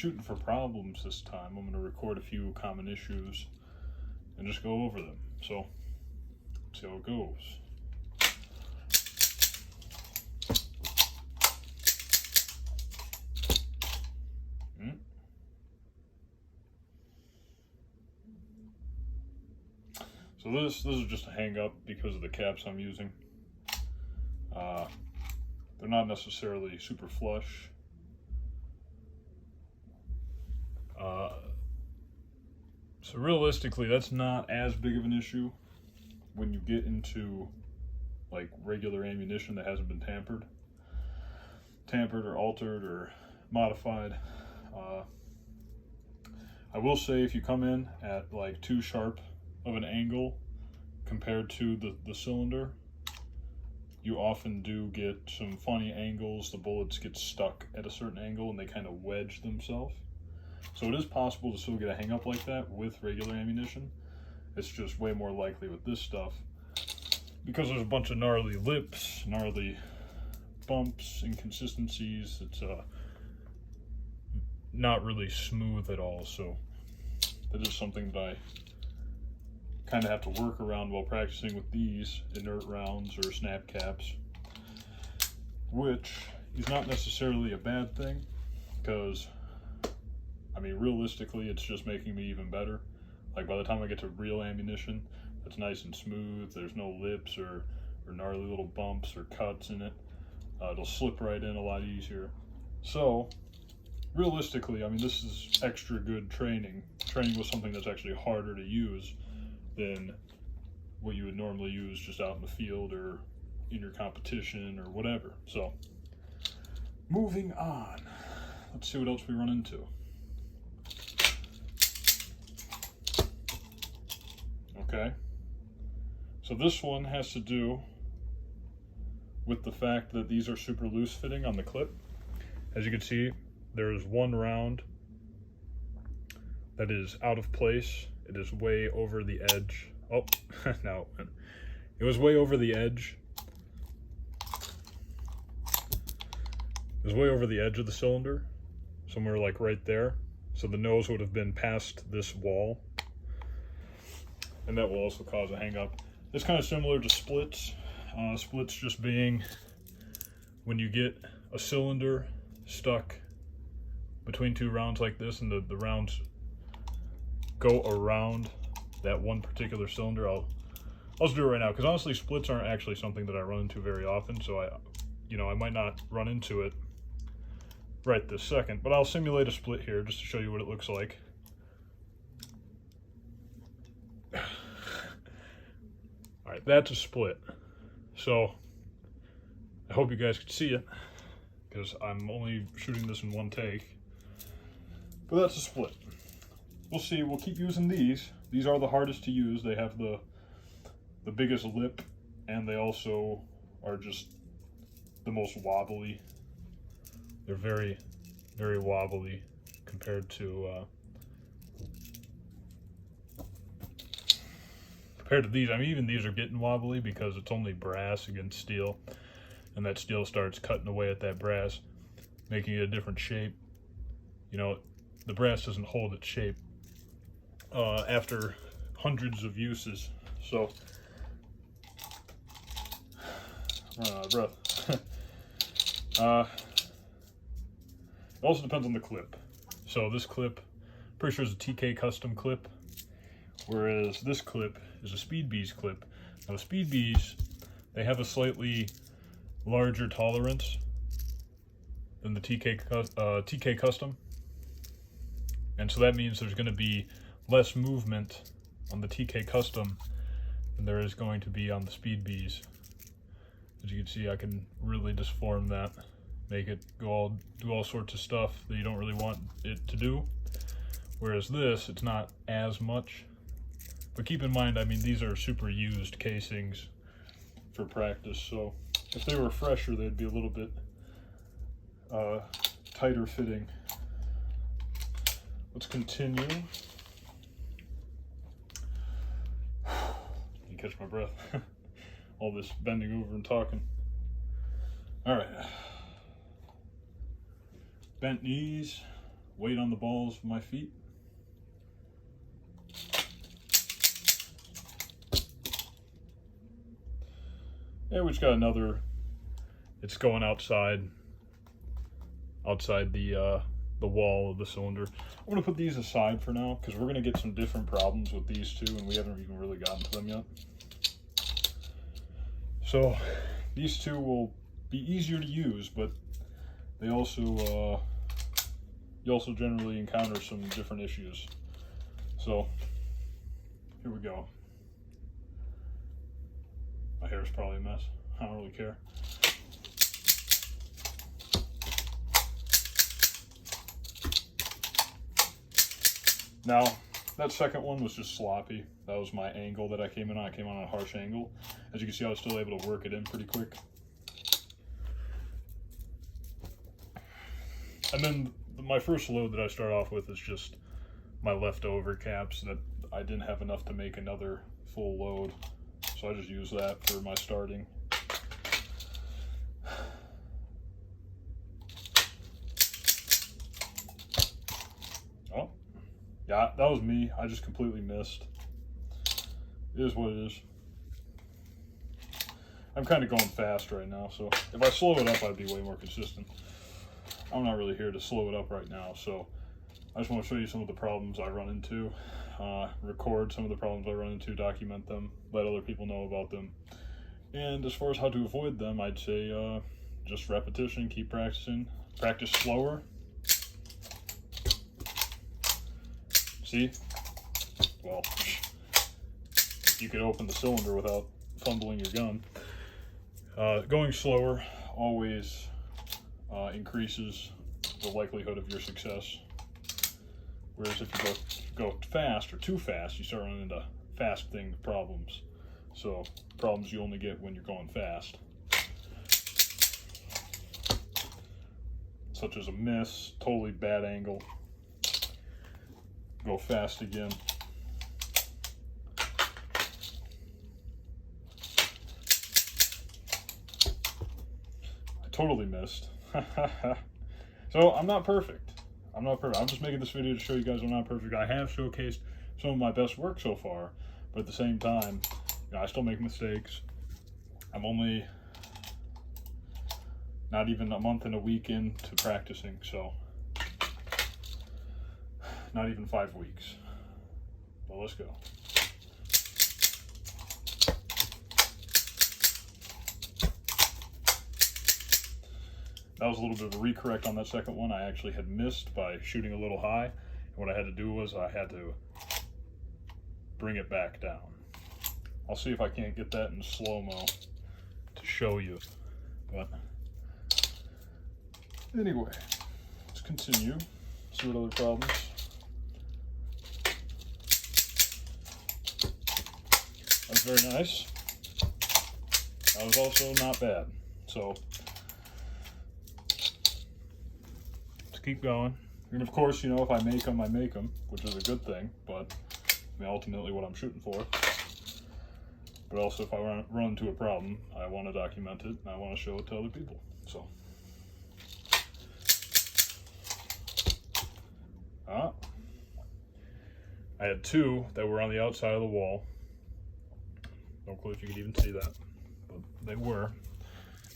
shooting for problems this time. I'm going to record a few common issues and just go over them. So, let's see how it goes. So this is just a hang up because of the caps I'm using. They're not necessarily super flush. So realistically, that's not as big of an issue when you get into like regular ammunition that hasn't been tampered or altered or modified. I will say if you come in at like too sharp of an angle compared to the cylinder, you often do get some funny angles. The bullets get stuck at a certain angle and they kind of wedge themselves. So it is possible to still get a hang up like that with regular ammunition. It's just way more likely with this stuff because there's a bunch of gnarly lips, gnarly bumps, inconsistencies. It's not really smooth at all. So that is something that I kind of have to work around while practicing with these inert rounds or snap caps, which is not necessarily a bad thing because, I mean, realistically, it's just making me even better. Like by the time I get to real ammunition, that's nice and smooth. There's no lips or gnarly little bumps or cuts in it. It'll slip right in a lot easier. So realistically, I mean, this is extra good training with something that's actually harder to use than what you would normally use just out in the field or in your competition or whatever. So moving on, let's see what else we run into. Okay, so this one has to do with the fact that these are super loose fitting on the clip. As you can see, there is one round that is out of place. It is way over the edge. Oh, no, it was way over the edge. It was way over the edge of the cylinder, somewhere like right there. So the nose would have been past this wall, and that will also cause a hang up. It's kind of similar to splits. Splits just being when you get a cylinder stuck between two rounds like this and the rounds go around that one particular cylinder. I'll just do it right now because honestly splits aren't actually something that I run into very often, so I might not run into it right this second, but I'll simulate a split here just to show you what it looks like. Alright, that's a split. So I hope you guys can see it because I'm only shooting this in one take. But that's a split. We'll see. We'll keep using these. These are the hardest to use. They have the biggest lip, and they also are just the most wobbly. They're very, very wobbly compared to these. I mean, even these are getting wobbly because it's only brass against steel, and that steel starts cutting away at that brass, making it a different shape. You know, the brass doesn't hold its shape after hundreds of uses. So, breath. It also depends on the clip. So this clip, pretty sure is a TK custom clip, whereas this clip is a Speed Bees clip. Now the Speed Bees, they have a slightly larger tolerance than the TK custom. And so that means there's going to be less movement on the TK Custom than there is going to be on the Speed Bees. As you can see, I can really just form that, make it do all sorts of stuff that you don't really want it to do. Whereas this, it's not as much. But keep in mind, I mean, these are super used casings for practice, so if they were fresher, they'd be a little bit tighter fitting. Let's continue. You catch my breath. All this bending over and talking. All right. Bent knees, weight on the balls of my feet. And we just got another, it's going outside the wall of the cylinder. I'm going to put these aside for now because we're going to get some different problems with these two, and we haven't even really gotten to them yet. So these two will be easier to use, but they also you also generally encounter some different issues. So here we go. My hair is probably a mess. I don't really care. Now, that second one was just sloppy. That was my angle that I came in on. I came on a harsh angle. As you can see, I was still able to work it in pretty quick. And then my first load that I start off with is just my leftover caps that I didn't have enough to make another full load. So I just use that for my starting. Oh, yeah, that was me. I just completely missed. It is what it is. I'm kind of going fast right now, so if I slow it up, I'd be way more consistent. I'm not really here to slow it up right now, so I just want to show you some of the problems I run into, record some of the problems I run into, document them, let other people know about them. And as far as how to avoid them, I'd say just repetition, keep practicing, practice slower. See? Well, you could open the cylinder without fumbling your gun. Going slower always increases the likelihood of your success. Whereas if you go fast or too fast, you start running into fast thing problems. So problems you only get when you're going fast. Such as a miss, totally bad angle. Go fast again. I totally missed. So I'm not perfect. I'm not perfect. I'm just making this video to show you guys I'm not perfect. I have showcased some of my best work so far, but at the same time, you know, I still make mistakes. I'm only not even a month and a week into practicing, so not even 5 weeks. Well, let's go. That was a little bit of a recorrect on that second one. I actually had missed by shooting a little high. And what I had to do was I had to bring it back down. I'll see if I can't get that in slow-mo to show you. But anyway, let's continue. See what other problems. That's very nice. That was also not bad. So keep going. And of course, you know, if I make them, I make them, which is a good thing, but I mean, ultimately what I'm shooting for. But also, if I run into a problem, I want to document it, and I want to show it to other people, so. I had two that were on the outside of the wall. No clue if you could even see that, but they were.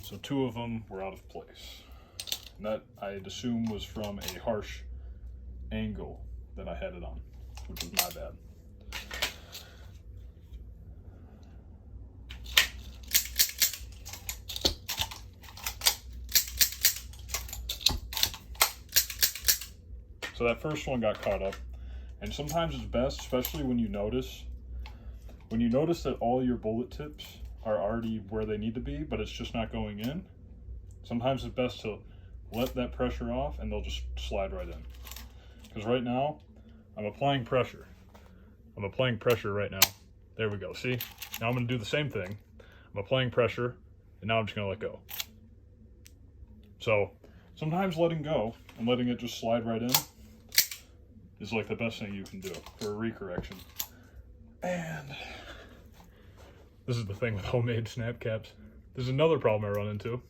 So 2 of them were out of place. And that, I'd assume, was from a harsh angle that I had it on, which was my bad. So that first one got caught up, and sometimes it's best, especially when you notice that all your bullet tips are already where they need to be, but it's just not going in. Sometimes it's best to let that pressure off and they'll just slide right in. Because right now, I'm applying pressure. I'm applying pressure right now. There we go, see? Now I'm gonna do the same thing. I'm applying pressure, and now I'm just gonna let go. So, sometimes letting go and letting it just slide right in is like the best thing you can do for a recorrection. And this is the thing with homemade snap caps. There's another problem I run into.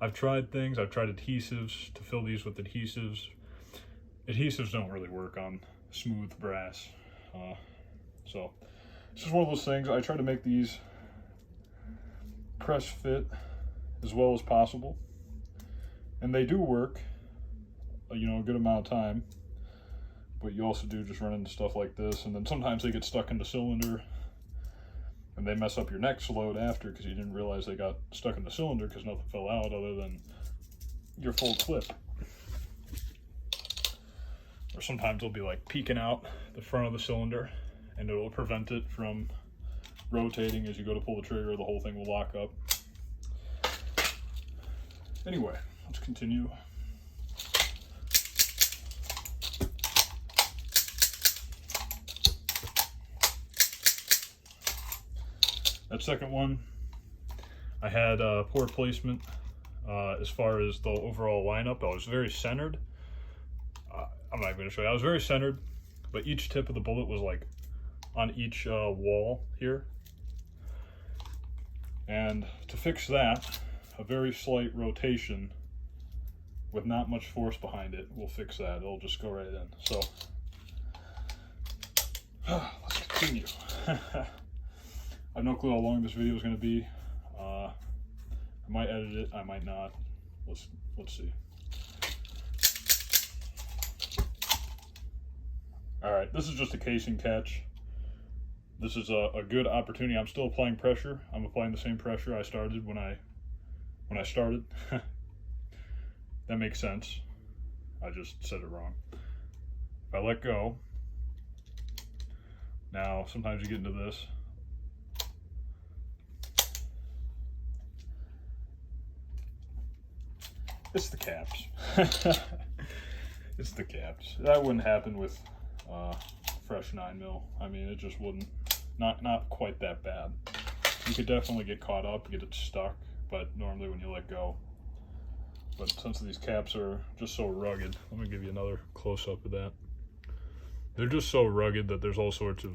I've tried things, I've tried adhesives to fill these with adhesives, adhesives don't really work on smooth brass. So it's just one of those things. I try to make these press fit as well as possible, and they do work, you know, a good amount of time. But you also do just run into stuff like this, and then sometimes they get stuck in the cylinder and they mess up your next load after because you didn't realize they got stuck in the cylinder because nothing fell out other than your full clip. Or sometimes they'll be like peeking out the front of the cylinder and it'll prevent it from rotating as you go to pull the trigger. The whole thing will lock up. Anyway, let's continue. That second one, I had poor placement as far as the overall lineup. I was very centered. I'm not going to show you. I was very centered, but each tip of the bullet was like on each wall here. And to fix that, a very slight rotation with not much force behind it will fix that. It'll just go right in. So let's continue. I have no clue how long this video is going to be. I might edit it, I might not. Let's see. All right, this is just a casing catch. This is a good opportunity. I'm still applying pressure. I'm applying the same pressure I started when I started. That makes sense. I just said it wrong. If I let go, now sometimes you get into this. It's the caps. It's the caps. That wouldn't happen with fresh 9mm. I mean, it just wouldn't. Not quite that bad. You could definitely get caught up, get it stuck, but normally when you let go. But since these caps are just so rugged, let me give you another close-up of that. They're just so rugged that there's all sorts of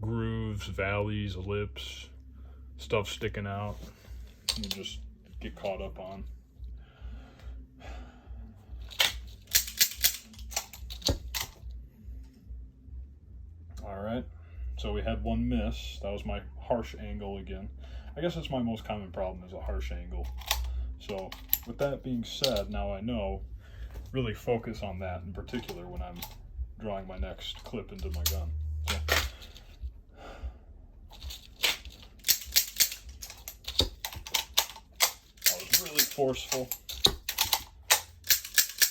grooves, valleys, lips, stuff sticking out. You just get caught up on. All right, so we had one miss. That was my harsh angle again. I guess that's my most common problem, is a harsh angle. So with that being said, now I know, really focus on that in particular when I'm drawing my next clip into my gun. So, I was really forceful,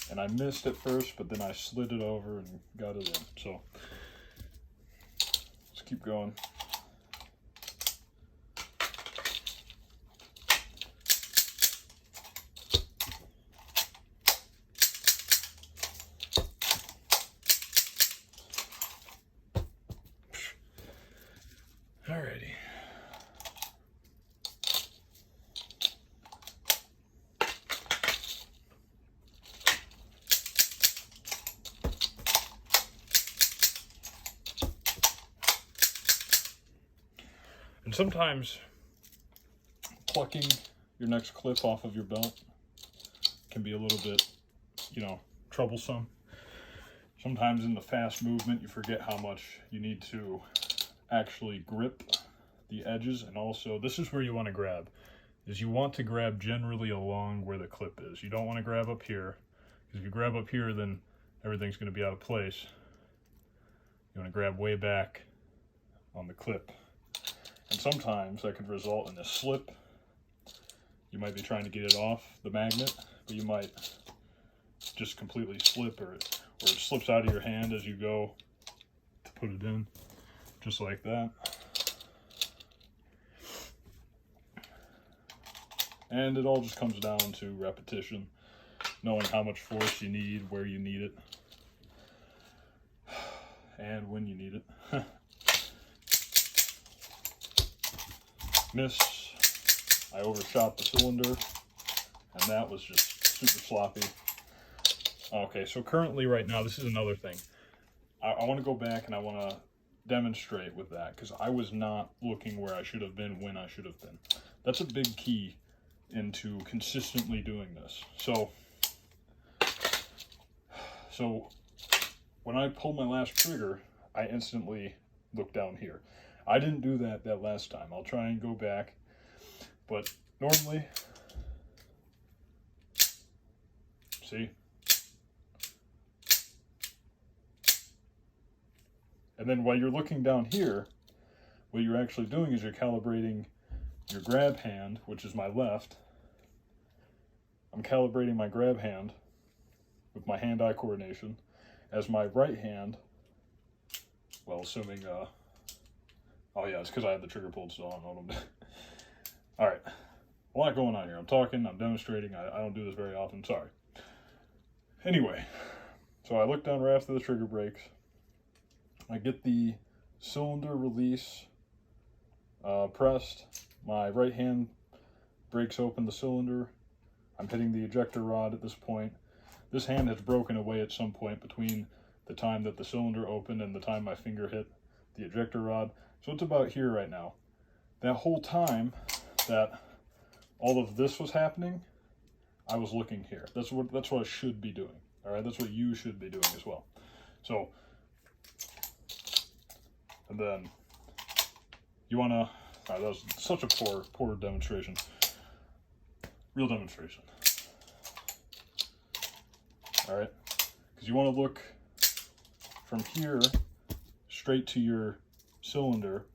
and I missed at first, but then I slid it over and got it in. So let's keep going. Alrighty. And sometimes plucking your next clip off of your belt can be a little bit, you know, troublesome. Sometimes in the fast movement, you forget how much you need to actually grip the edges. And also, this is where you want to grab, is you want to grab generally along where the clip is. You don't want to grab up here, because if you grab up here, then everything's going to be out of place. You want to grab way back on the clip. And sometimes that could result in a slip. You might be trying to get it off the magnet, but you might just completely slip, or it slips out of your hand as you go to put it in, just like that. And it all just comes down to repetition, knowing how much force you need, where you need it, and when you need it. Miss. I overshot the cylinder, and that was just super sloppy. Okay, so currently right now, this is another thing. I want to go back and I want to demonstrate with that, because I was not looking where I should have been when I should have been. That's a big key into consistently doing this. So when I pulled my last trigger, I instantly looked down here. I didn't do that last time. I'll try and go back, but normally, see? And then while you're looking down here, what you're actually doing is you're calibrating your grab hand, which is my left. I'm calibrating my grab hand with my hand-eye coordination as my right hand, well, assuming, oh yeah, it's because I had the trigger pulled, so I don't know what I'm doing. All right, a lot going on here. I'm talking, I'm demonstrating. I don't do this very often, sorry. Anyway, so I look down right after the trigger breaks. I get the cylinder release pressed. My right hand breaks open the cylinder. I'm hitting the ejector rod at this point. This hand has broken away at some point between the time that the cylinder opened and the time my finger hit the ejector rod. So it's about here right now. That whole time that all of this was happening, I was looking here. That's what I should be doing. All right, that's what you should be doing as well. So, and then you wanna, that was such a poor demonstration. Real demonstration. All right, because you want to look from here straight to your cylinder.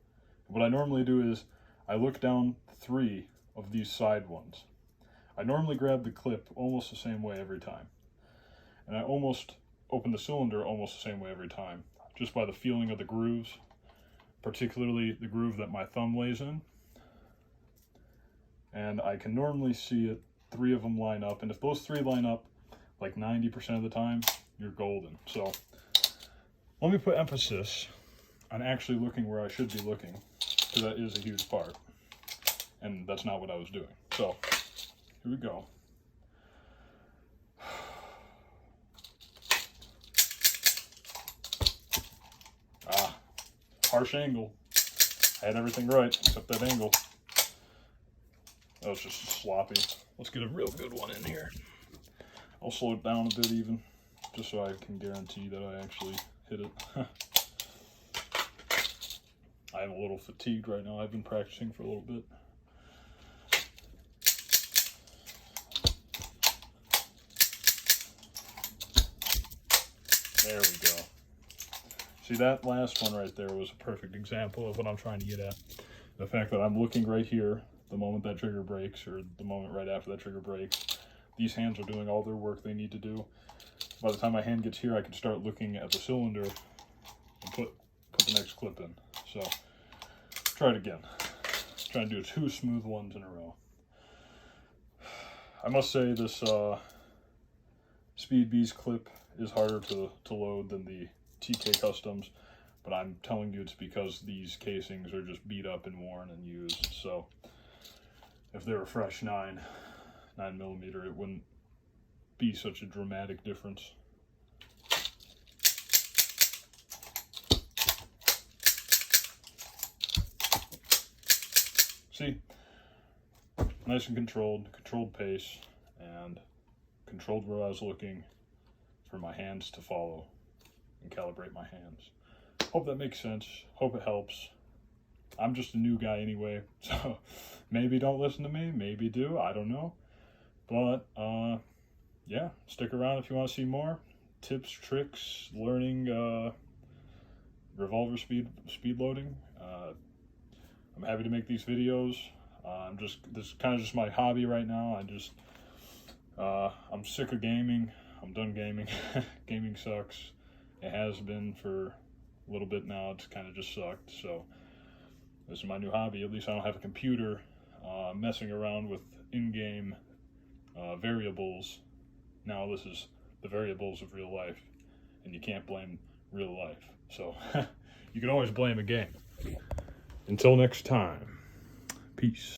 What I normally do is I look down 3 of these side ones. I normally grab the clip almost the same way every time. And I almost open the cylinder almost the same way every time, just by the feeling of the grooves, particularly the groove that my thumb lays in. And I can normally see it, 3 of them line up, and if those 3 line up like 90% of the time, you're golden. So let me put emphasis on actually looking where I should be looking, because that is a huge part, and that's not what I was doing. So here we go. Harsh angle. I had everything right except that angle. That was just sloppy. Let's get a real good one in here. I'll slow it down a bit even, just so I can guarantee that I actually hit it. I am a little fatigued right now. I've been practicing for a little bit. There we go. See, that last one right there was a perfect example of what I'm trying to get at. The fact that I'm looking right here the moment that trigger breaks, or the moment right after that trigger breaks. These hands are doing all their work they need to do. By the time my hand gets here, I can start looking at the cylinder and put the next clip in. So, try it again. Try and do 2 smooth ones in a row. I must say this Speed Beast clip is harder to load than the TK Customs, but I'm telling you it's because these casings are just beat up and worn and used. So, if they were fresh 9mm, it wouldn't be such a dramatic difference. See, nice and controlled pace, and controlled where I was looking for my hands to follow and calibrate my hands. Hope that makes sense. Hope it helps. I'm just a new guy anyway, so maybe don't listen to me, maybe do, I don't know. But, yeah, stick around if you want to see more tips, tricks, learning revolver speed loading. I'm happy to make these videos. This is kind of just my hobby right now. I'm sick of gaming. I'm done gaming. Gaming sucks. It has been for a little bit now. It's kind of just sucked. So this is my new hobby. At least I don't have a computer messing around with in-game variables. Now this is the variables of real life, and you can't blame real life. So you can always blame a game. Until next time, peace.